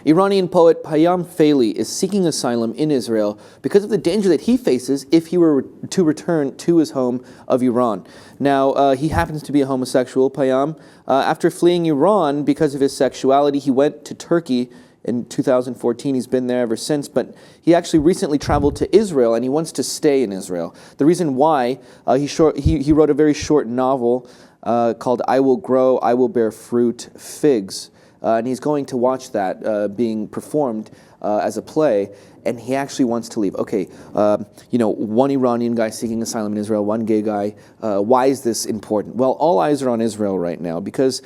Iranian poet Payam Feili is seeking asylum in Israel because of the danger that he faces if he were to return to his home of Iran. Now, he happens to be a homosexual, Payam. After fleeing Iran because of his sexuality, he went to Turkey in 2014. He's been there ever since, but he actually recently traveled to Israel, and he wants to stay in Israel. The reason why, he wrote a very short novel called I Will Grow, I Will Bear Fruit, Figs. And he's going to watch that being performed as a play, and he actually wants to leave. Okay, one Iranian guy seeking asylum in Israel, one gay guy. Why is this important? Well, all eyes are on Israel right now because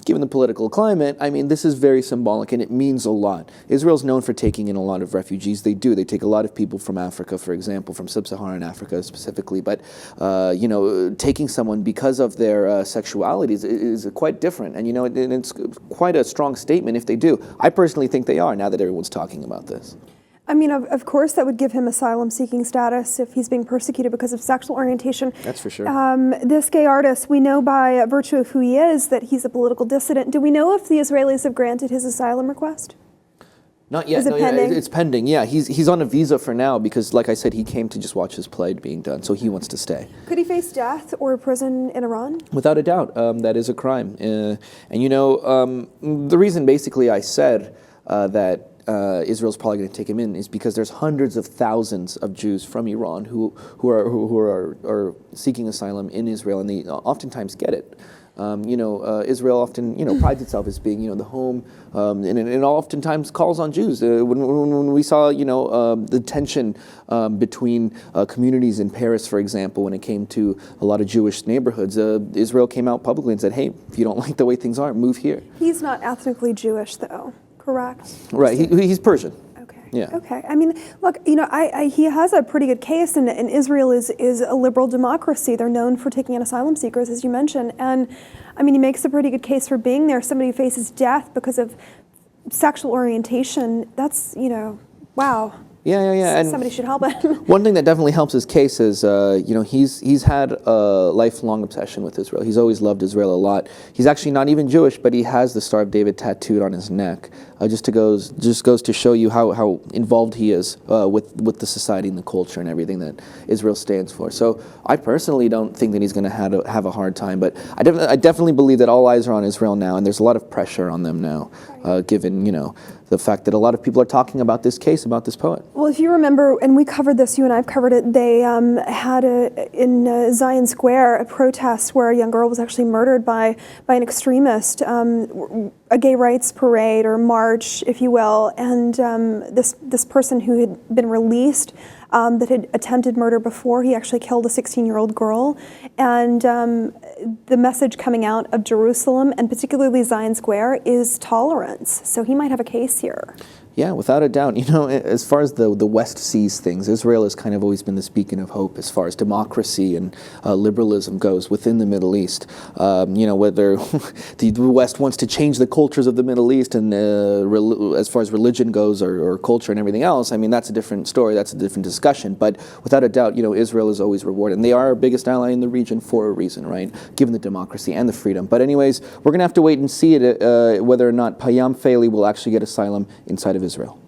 given the political climate, I mean, this is very symbolic and it means a lot. Israel's known for taking in a lot of refugees. They do. They take a lot of people from Africa, for example, from sub-Saharan Africa specifically. But, taking someone because of their sexuality is quite different. And, and it's quite a strong statement if they do. I personally think they are now that everyone's talking about this. I mean, of course, that would give him asylum-seeking status if he's being persecuted because of sexual orientation. That's for sure. This gay artist, we know by virtue of who he is that he's a political dissident. Do we know if the Israelis have granted his asylum request? Not yet. Is it pending? It's pending. Yeah, he's on a visa for now because, like I said, he came to just watch his play being done, so he wants to stay. Could he face death or prison in Iran? Without a doubt, that is a crime. The reason basically I said that Israel's probably going to take him in is because there's hundreds of thousands of Jews from Iran who are seeking asylum in Israel, and they oftentimes get it. Israel often prides itself as being the home, and it oftentimes calls on Jews. When we saw the tension between communities in Paris, for example, when it came to a lot of Jewish neighborhoods, Israel came out publicly and said, "Hey, if you don't like the way things are, move here." He's not ethnically Jewish, though. Correct. Right. He's Persian. Okay. Yeah. Okay. I mean, look, he has a pretty good case, and Israel is a liberal democracy. They're known for taking in asylum seekers, as you mentioned, and I mean, he makes a pretty good case for being there. Somebody who faces death because of sexual orientation. That's wow. Yeah. And somebody should help him. One thing that definitely helps his case is, he's had a lifelong obsession with Israel. He's always loved Israel a lot. He's actually not even Jewish, but he has the Star of David tattooed on his neck. Just goes to show you how involved he is with the society and the culture and everything that Israel stands for. So I personally don't think that he's going to have a hard time, but I definitely believe that all eyes are on Israel now, and there's a lot of pressure on them now, given the fact that a lot of people are talking about this case, about this poet. Well, if you remember, and we covered this, you and I have covered it, they had in Zion Square a protest where a young girl was actually murdered by an extremist, a gay rights parade or march, if you will, and this person who had been released that had attempted murder before, he actually killed a 16-year-old girl, and the message coming out of Jerusalem, and particularly Zion Square, is tolerance. So he might have a case here. Yeah, without a doubt. As far as the West sees things, Israel has kind of always been this beacon of hope as far as democracy and liberalism goes within the Middle East. Whether the West wants to change the cultures of the Middle East and as far as religion goes or culture and everything else, I mean, that's a different story. That's a different discussion. But without a doubt, Israel is always rewarded. And they are our biggest ally in the region for a reason, right? Given the democracy and the freedom. But anyways, we're going to have to wait and see whether or not Payam Feili will actually get asylum inside of Israel.